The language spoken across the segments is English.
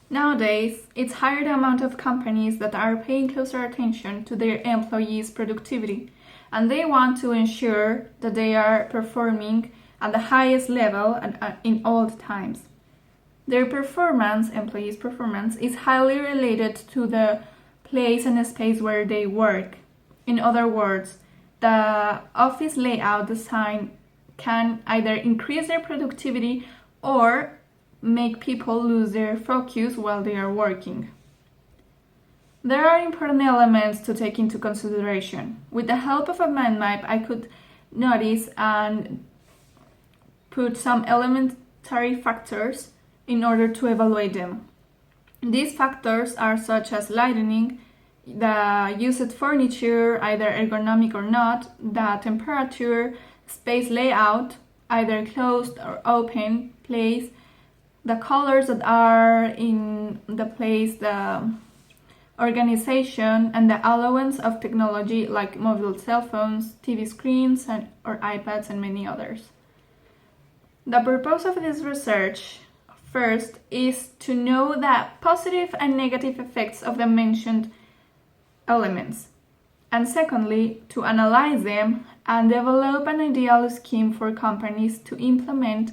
Nowadays, it's higher the amount of companies that are paying closer attention to their employees' productivity, and they want to ensure that they are performing at the highest level and in all times. Their performance, employees' performance, is highly related to the place and space where they work. In other words, the office layout design can either increase their productivity or make people lose their focus while they are working. There are important elements to take into consideration. With the help of a mind map, I could notice and put some elementary factors in order to evaluate them. These factors are such as lighting, the used furniture, either ergonomic or not, the temperature, space layout, either closed or open place, the colors that are in the place, the organization, and the allowance of technology like mobile cell phones, TV screens, or iPads, and many others. The purpose of this research, first, is to know the positive and negative effects of the mentioned elements, and secondly, to analyze them and develop an ideal scheme for companies to implement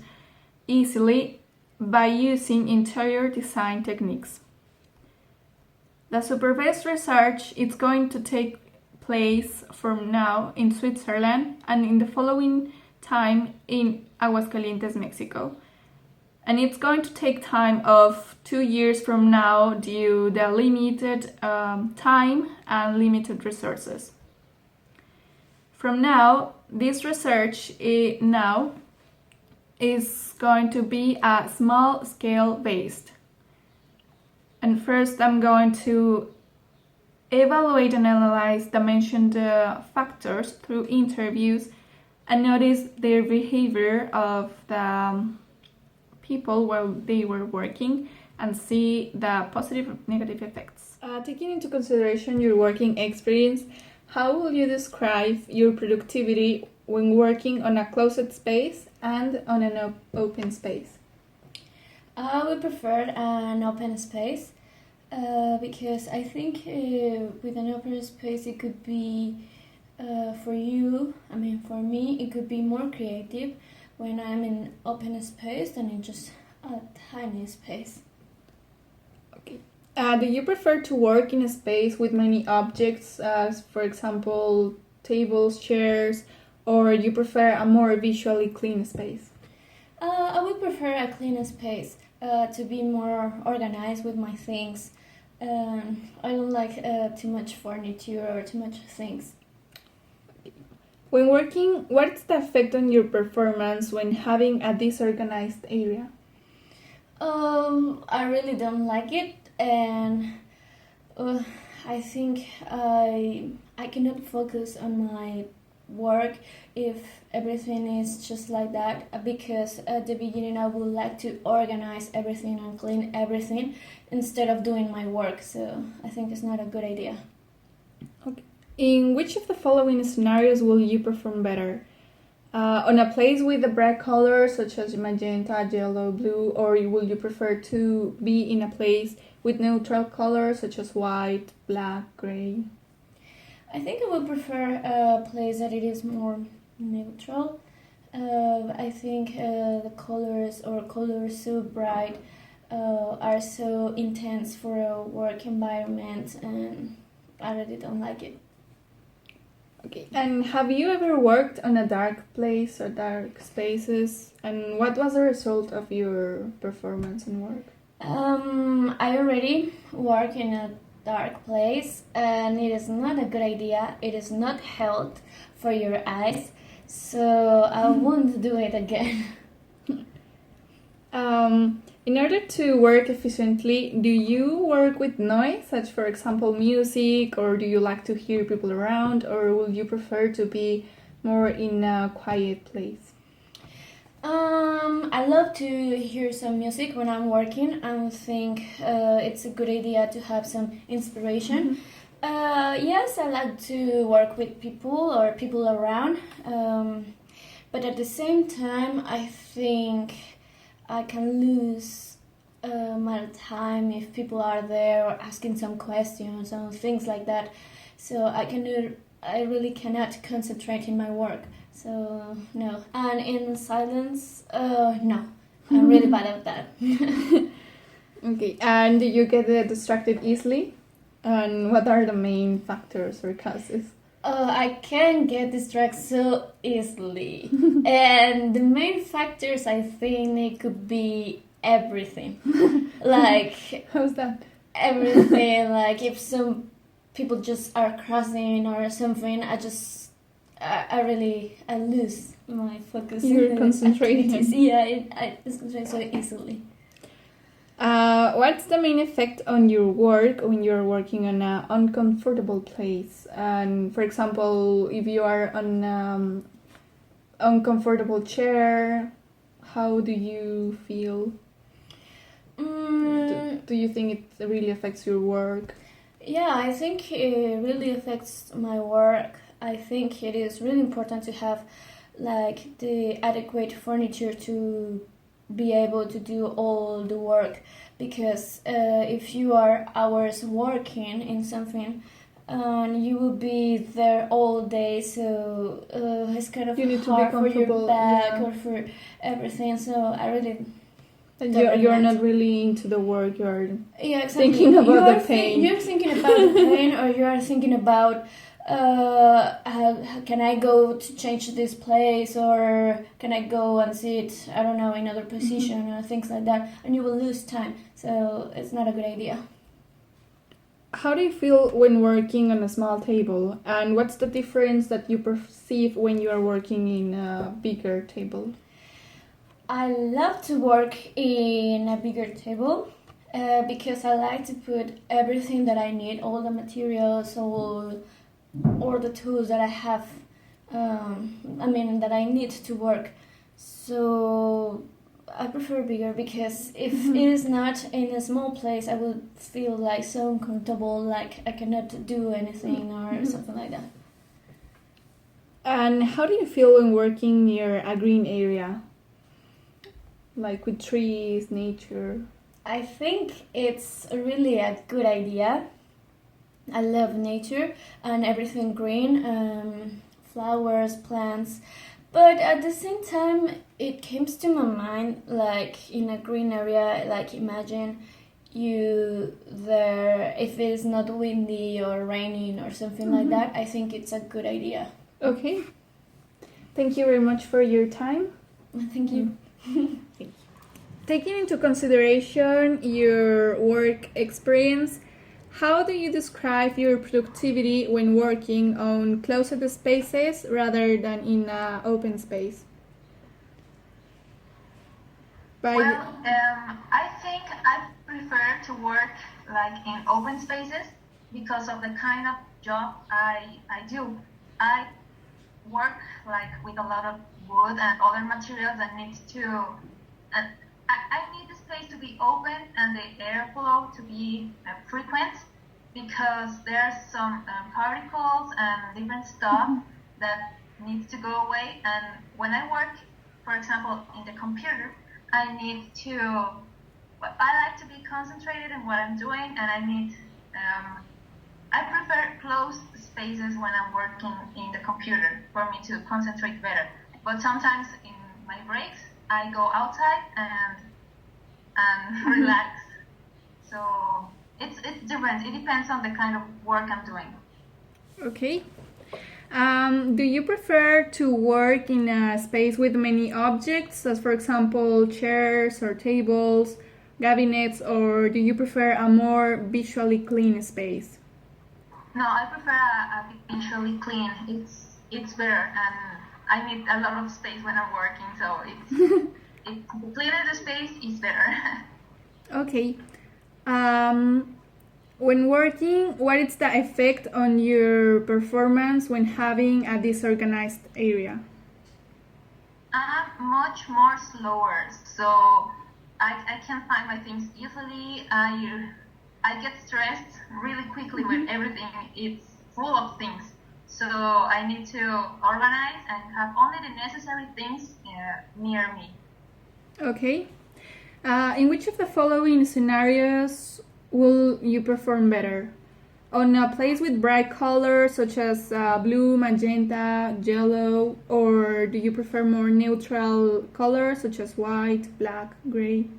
easily by using interior design techniques. The supervised research is going to take place from now in Switzerland and in the following time in Aguascalientes, Mexico. And it's going to take time of 2 years from now due to the limited time and limited resources. From now, this research now is going to be a small scale based. And first I'm going to evaluate and analyze the mentioned factors through interviews and notice their behavior of the people while they were working and see the positive and negative effects. Taking into consideration your working experience, how will you describe your productivity when working on a closed space and on an open space? I would prefer an open space because I think with an open space it could be for me, it could be more creative when I'm in open space than in just a tiny space. Okay. Do you prefer to work in a space with many objects, as for example, tables, chairs, or you prefer a more visually clean space? I would prefer a clean space to be more organized with my things. I don't like too much furniture or too much things. When working, what's the effect on your performance when having a disorganized area? I really don't like it, and I think I cannot focus on my work if everything is just like that, because at the beginning I would like to organize everything and clean everything instead of doing my work, so I think it's not a good idea. Okay. In which of the following scenarios will you perform better? On a place with the bright colors such as magenta, yellow, blue, or will you prefer to be in a place with neutral colors such as white, black, gray? I think I would prefer a place that it is more neutral. I think the colors so bright are so intense for a work environment, and I really don't like it. Okay. And have you ever worked on a dark place or dark spaces? And what was the result of your performance and work? I already work in a dark place, and it is not a good idea. It is not health for your eyes, so I won't do it again. In order to work efficiently, do you work with noise, such for example music, or do you like to hear people around, or will you prefer to be more in a quiet place? I love to hear some music when I'm working. I think it's a good idea to have some inspiration. Yes, I like to work with people or people around, but at the same time, I think I can lose my time if people are there or asking some questions or things like that. So I really cannot concentrate in my work. So no. And in silence, no. I'm really bad at that. Okay, and do you get distracted easily? And what are the main factors or causes? I can get distracted so easily. And the main factors, I think it could be everything. Like, How's that? everything. Like, if some people just are crossing or something, I lose my focus. You're concentrating. Yeah, I concentrate so easily. What's the main effect on your work when you're working on an uncomfortable place? And for example, if you are on an uncomfortable chair, how do you feel? Do you think it really affects your work? Yeah, I think it really affects my work. I think it is really important to have like the adequate furniture to be able to do all the work, because if you are hours working in something you will be there all day, so it's kind of You need to be hard for your comfortable, back yeah. or for everything. So I really And don't you're recommend. not really into the work. You're Yeah, exactly. thinking about the pain. You're thinking about the pain, or you are thinking about how can I go to change this place, or can I go and sit, I don't know, in another position or things like that, and you will lose time. So it's not a good idea. How do you feel when working on a small table? And what's the difference that you perceive when you are working in a bigger table? I love to work in a bigger table because I like to put everything that I need, all the materials, all the tools that I have, that I need to work. So I prefer bigger, because if it is not in a small place, I will feel like so uncomfortable, like I cannot do anything or something like that. And how do you feel when working near a green area? Like with trees, nature? I think it's really a good idea. I love nature and everything green, flowers, plants. But at the same time, it comes to my mind, like in a green area, like imagine you there, if it's not windy or raining or something like that, I think it's a good idea. Okay. Thank you very much for your time. Thank you. Taking into consideration your work experience, how do you describe your productivity when working on closed spaces rather than in an open space? I think I prefer to work like in open spaces because of the kind of job I do. I work like with a lot of wood and other materials that needs to. I need the space to be open and the airflow to be frequent, because there's some particles and different stuff that needs to go away. And when I work, for example, in the computer, I like to be concentrated in what I'm doing, and I prefer closed spaces when I'm working in the computer for me to concentrate better. But sometimes in my breaks, I go outside and relax. So it's different. It depends on the kind of work I'm doing. Okay. Do you prefer to work in a space with many objects, as for example chairs or tables, cabinets, or do you prefer a more visually clean space? No, I prefer a visually clean. It's better, and I need a lot of space when I'm working, so it's the cleaner the space is better. Okay. When working, what is the effect on your performance when having a disorganized area? I'm much more slower, so I can find my things easily. I get stressed really quickly when everything is full of things. So I need to organize and have only the necessary things near me. Okay. In which of the following scenarios will you perform better? On a place with bright colors such as blue, magenta, yellow, or do you prefer more neutral colors such as white, black, gray?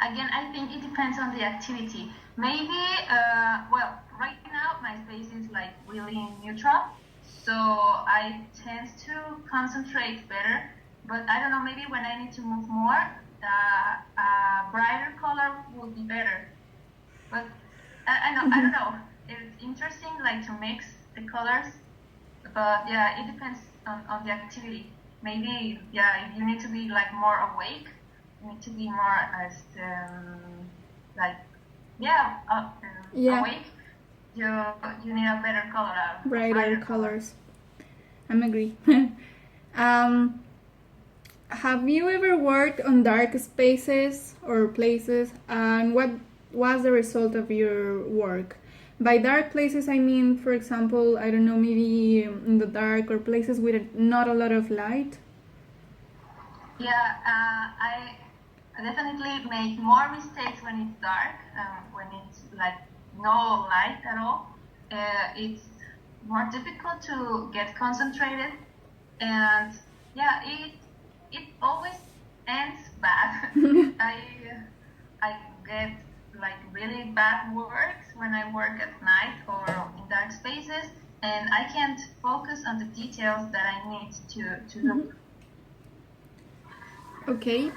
Again, I think it depends on the activity. Maybe, well, right now my space is like really neutral, so I tend to concentrate better. But I don't know, maybe when I need to move more, a brighter color would be better. But I don't know. It's interesting, like to mix the colors. But yeah, it depends on the activity. Maybe yeah, if you need to be like more awake, you need to be more as like Yeah. awake. You need a better color, a Brighter colors. I'm agree. Have you ever worked on dark spaces or places, and what was the result of your work? By dark places, I mean, for example, I don't know, maybe in the dark or places with not a lot of light. Yeah, I definitely make more mistakes when it's dark, when it's like no light at all. It's more difficult to get concentrated, and yeah, it always ends bad. I get like really bad works when I work at night or in dark spaces, and I can't focus on the details that I need to look. Okay.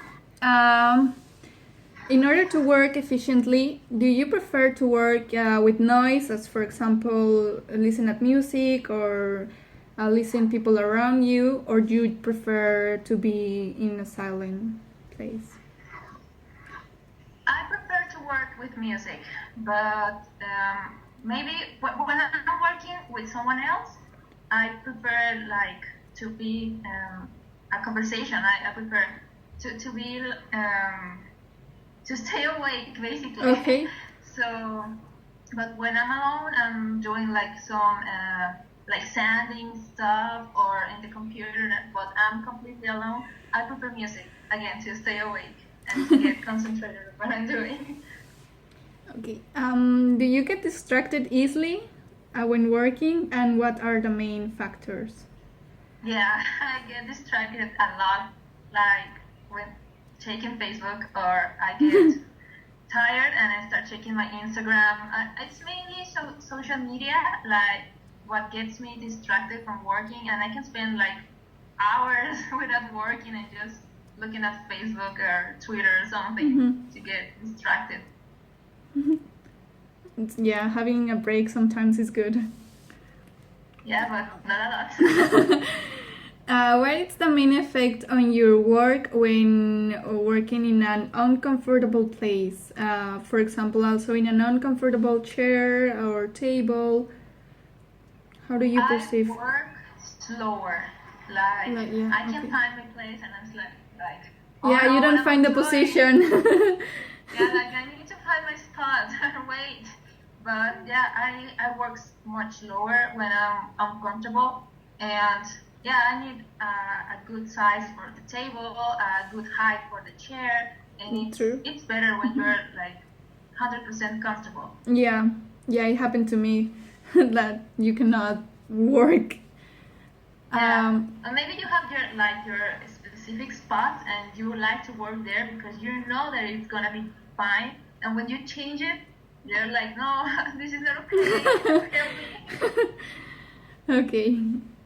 In order to work efficiently, do you prefer to work with noise, as for example, listen at music or listen people around you, or do you prefer to be in a silent place? I prefer to work with music, but maybe when I'm working with someone else, I prefer like to be a conversation. I prefer to be to stay awake basically. Okay. So, but when I'm alone, I'm doing like some like sanding stuff or in the computer. But I'm completely alone. I prefer music again to stay awake and to get concentrated on what I'm doing. Okay. Do you get distracted easily when working, and what are the main factors? Yeah, I get distracted a lot, like when checking Facebook, or I get tired and I start checking my Instagram. It's mainly social media, like what gets me distracted from working, and I can spend like hours without working and just looking at Facebook or Twitter or something to get distracted. Yeah, having a break sometimes is good. Yeah, but not a lot. What is the main effect on your work when working in an uncomfortable place? For example, also in an uncomfortable chair or table. How do you perceive? I work slower. Like yeah, I can okay. find my place, and I'm like Yeah, no, you don't I'm find the going. position. Yeah, like I need to find my spot. Wait. But yeah, I work much slower when I'm uncomfortable, and yeah, I need a good size for the table, a good height for the chair, and True. it's better when you're like 100% comfortable. Yeah, it happened to me that you cannot work. Yeah, and maybe you have your specific spot, and you like to work there because you know that it's gonna be fine, and when you change it, you're like, no, this is not okay. Okay.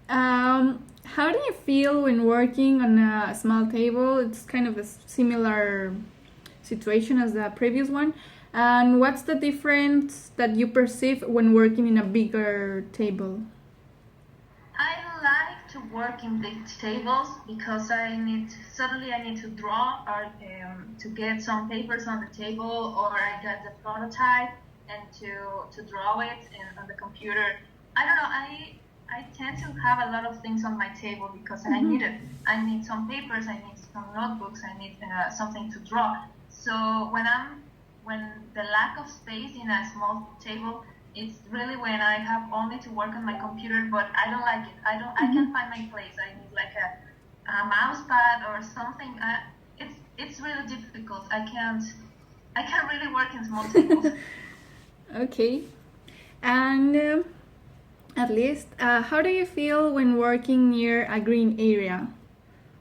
How do you feel when working on a small table? It's kind of a similar situation as the previous one. And what's the difference that you perceive when working in a bigger table? I like to work in big tables because suddenly I need to draw or to get some papers on the table, or I get the prototype and to draw it on the computer. I don't know. I tend to have a lot of things on my table because I need it. I need some papers. I need some notebooks. I need something to draw. So when the lack of space in a small table, it's really when I have only to work on my computer, but I don't like it. I can't find my place. I need like a mouse pad or something. It's really difficult. I can't really work in small tables. Okay. And at least, how do you feel when working near a green area?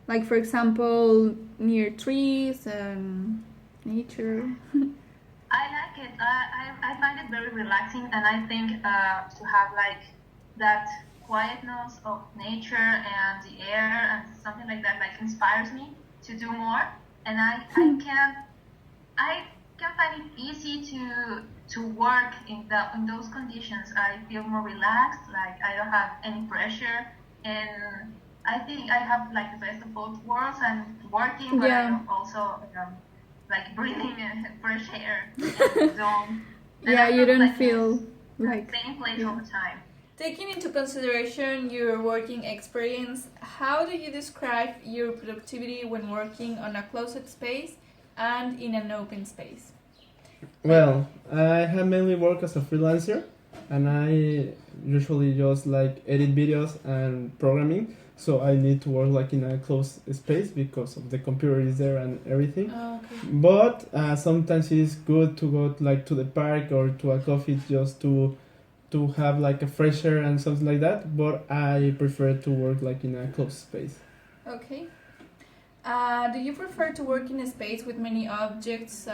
Like, for example, near trees and nature. I like it. I find it very relaxing, and I think to have like that quietness of nature and the air and something like inspires me to do more. And I can find it easy to work in those conditions. I feel more relaxed, like I don't have any pressure, and I think I have like the best of both worlds. I'm working, but Yeah. I'm also like breathing fresh air and don't. And Yeah, I'm you not, don't like, feel in the like. same place Yeah. all the time. Taking into consideration your working experience, how do you describe your productivity when working on a closed space and in an open space? Well, I have mainly worked as a freelancer, and I usually just like edit videos and programming. So I need to work like in a closed space because of the computer is there and everything. Oh, okay. But sometimes it is good to go like to the park or to a coffee just to have like a fresh air and something like that. But I prefer to work like in a closed space. Okay. Do you prefer to work in a space with many objects,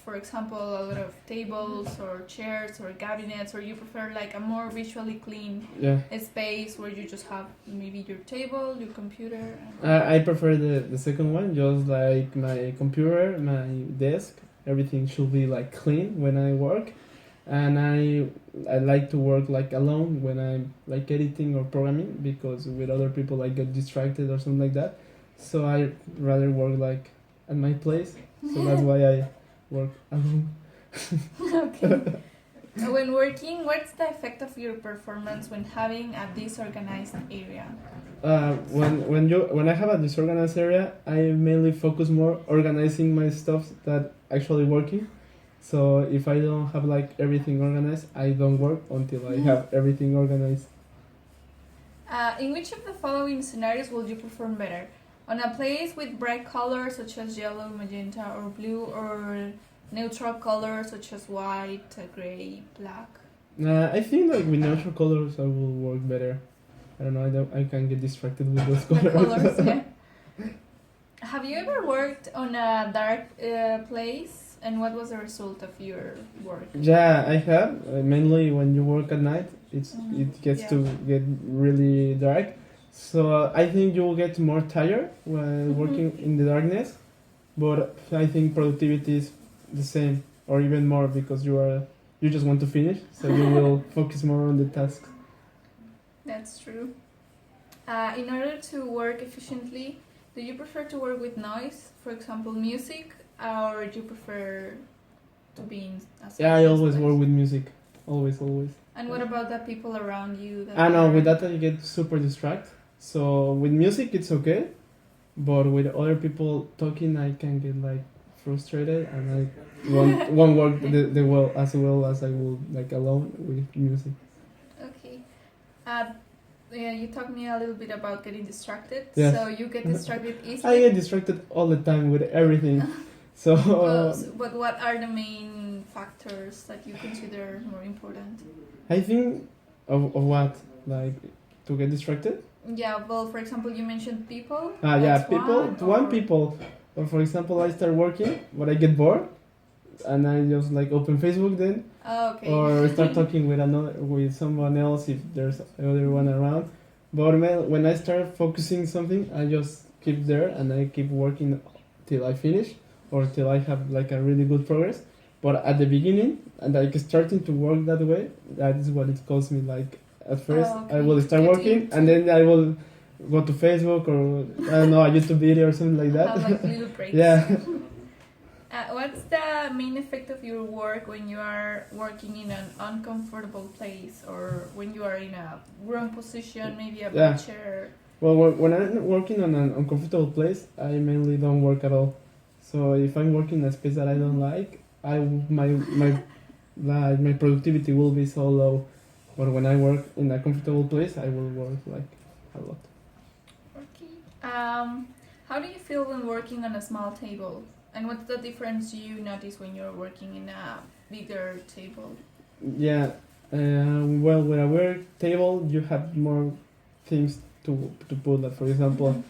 for example, a lot of tables or chairs or cabinets, or you prefer like a more visually clean Yeah. space where you just have maybe your table, your computer? I prefer the second one, just like my computer, my desk, everything should be like clean when I work. And I like to work like alone when I'm like editing or programming because with other people I get distracted or something like that. So I rather work like at my place. So that's why I work alone. Okay. When working, what's the effect of your performance when having a disorganized area? When I have a disorganized area, I mainly focus more organizing my stuff that actually working. So if I don't have like everything organized, I don't work until I have everything organized. In which of the following scenarios would you perform better? On a place with bright colors such as yellow, magenta, or blue, or neutral colors such as white, gray, black? I think like with neutral colors, I will work better. I don't know. I can get distracted with those The colors. colors, yeah. Have you ever worked on a dark place, and what was the result of your work? Yeah, I have. Mainly when you work at night, it gets Yeah. to get really dark. So I think you will get more tired while working in the darkness. But I think productivity is the same or even more because you just want to finish, so you will focus more on the task. That's true. In order to work efficiently, do you prefer to work with noise, for example, music, or do you prefer to be in a Yeah, I silent always place? work with music. Always. And what about the people around you? I know, are- with that I get super distracted. So with music it's okay, but with other people talking I can get like frustrated and I won't work the well as I will like alone with music. Okay. Yeah, you talked me a little bit about getting distracted. Yes. So you get distracted I easily. get distracted all the time with everything. So But what are the main factors that you consider more important? I think of what? Like to get distracted? Yeah, well, for example, you mentioned people. Yeah, That's people. or- People. Or for example, I start working, but I get bored, and I just like open Facebook then, Oh, okay. or start talking with someone else if there's other one around. But when I start focusing something, I just keep there and I keep working till I finish or till I have like a really good progress. But at the beginning, and like starting to work that way, that is what it calls me. Like at first, okay. I will start Get working, into- and then I will go to Facebook or I don't know a YouTube video or something like that. Have like little breaks. Yeah. What's the main effect of your work when you are working in an uncomfortable place or when you are in a wrong position, maybe a bad Yeah. chair? Well, when I'm working on an uncomfortable place, I mainly don't work at all. So if I'm working in a space that I don't like, my productivity will be so low. But when I work in a comfortable place, I will work like a lot. Okay. How do you feel when working on a small table? And what's the difference you notice when you're working in a bigger table? Yeah. Well, with a work table, you have more things to put. Like, for example,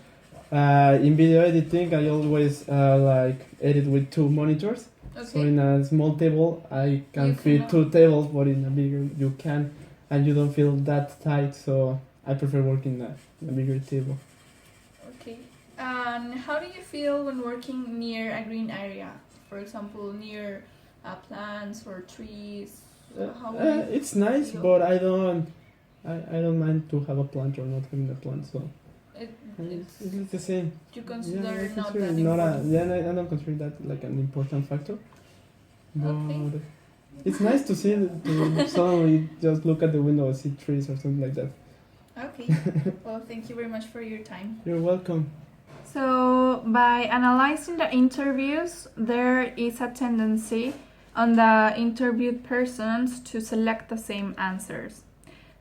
in video editing, I always like edit with two monitors. Okay. So in a small table, I can You fit cannot. two tables, but in a bigger, you can, and you don't feel that tight. So I prefer working in a bigger table. Okay. And how do you feel when working near a green area? For example, near plants or trees? How would you It's nice, feel? but I don't mind to have a plant or not having a plant. So it's the same. You Yeah, consider I not consider that it not a, important? yeah, I don't consider that like an important factor. But Okay. it's nice to see to suddenly just look at the window and see trees or something like that. Okay. Well, thank you very much for your time. You're welcome. So, by analyzing the interviews, there is a tendency on the interviewed persons to select the same answers.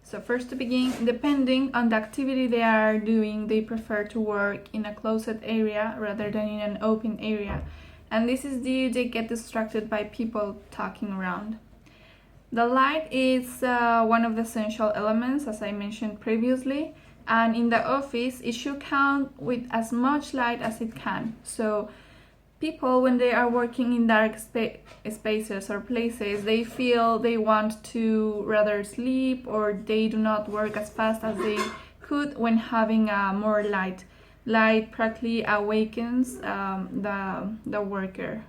So, first to begin, depending on the activity they are doing, they prefer to work in a closed area rather than in an open area. And this is due they get distracted by people talking around. The light is one of the essential elements, as I mentioned previously, and in the office it should count with as much light as it can. So people, when they are working in dark spaces or places, they feel they want to rather sleep, or they do not work as fast as they could when having more light. Light practically awakens the worker.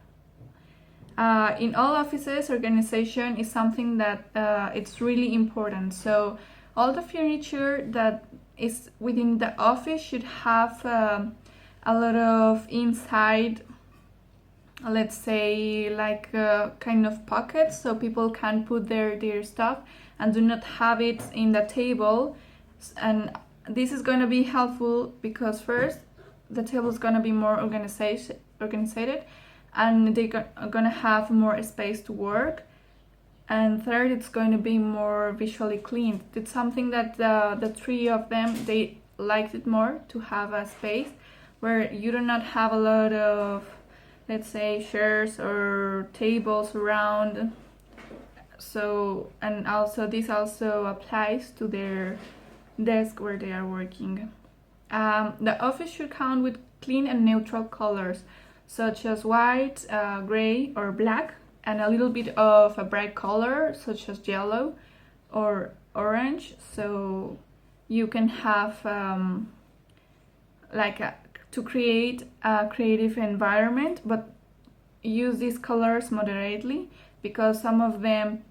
In all offices, organization is something that it's really important. So all the furniture that is within the office should have a lot of inside, let's say, like kind of pockets, so people can put their stuff and do not have it in the table. And this is going to be helpful because first, the table is going to be more organized, and they're going to have more space to work. And third, it's going to be more visually clean. It's something that the three of them, they liked it more, to have a space where you do not have a lot of, let's say, chairs or tables around. So, and also this also applies to their desk where they are working. The office should count with clean and neutral colors, such as white, gray, or black, and a little bit of a bright color, such as yellow or orange. So you can have to create a creative environment, but use these colors moderately, because some of them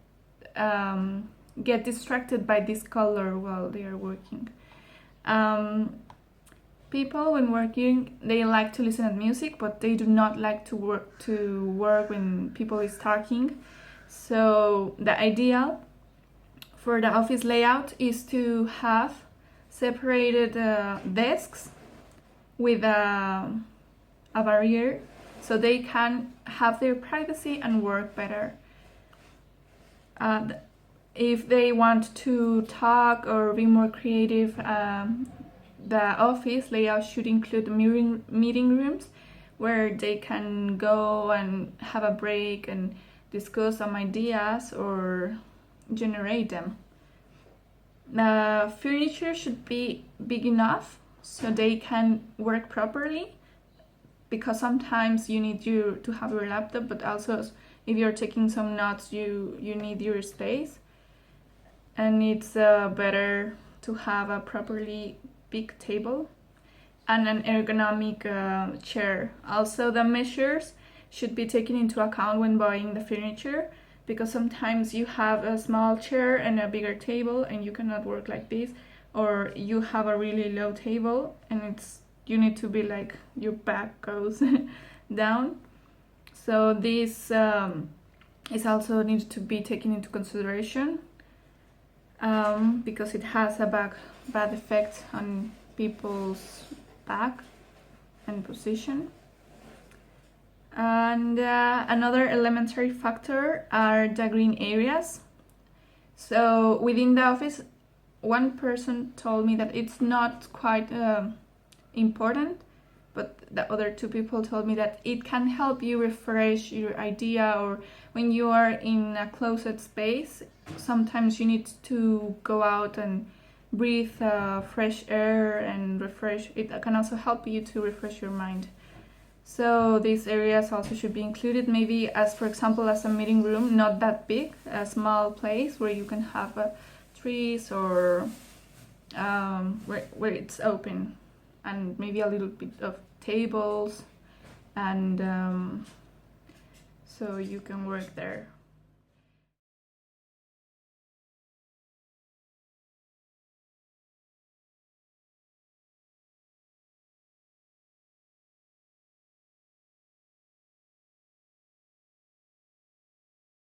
get distracted by this color while they are working. People, when working, they like to listen to music, but they do not like to work when people is talking. So the ideal for the office layout is to have separated desks with a barrier, so they can have their privacy and work better. If they want to talk or be more creative, the office layout should include meeting rooms where they can go and have a break and discuss some ideas or generate them. The furniture should be big enough so they can work properly, because sometimes you need to have your laptop, but also if you're taking some notes, you need your space. And it's better to have a properly big table and an ergonomic chair. Also, the measures should be taken into account when buying the furniture, because sometimes you have a small chair and a bigger table and you cannot work like this, or you have a really low table and you need to be like, your back goes down. So this is also needs to be taken into consideration, because it has a bad effect on people's back and position. And another elementary factor are the green areas. So within the office, one person told me that it's not quite important, but the other two people told me that it can help you refresh your idea, or when you are in a closed space, sometimes you need to go out and breathe fresh air and refresh. It can also help you to refresh your mind. So these areas also should be included, maybe as, for example, as a meeting room, not that big, a small place where you can have trees or where it's open, and maybe a little bit of tables, and so you can work there.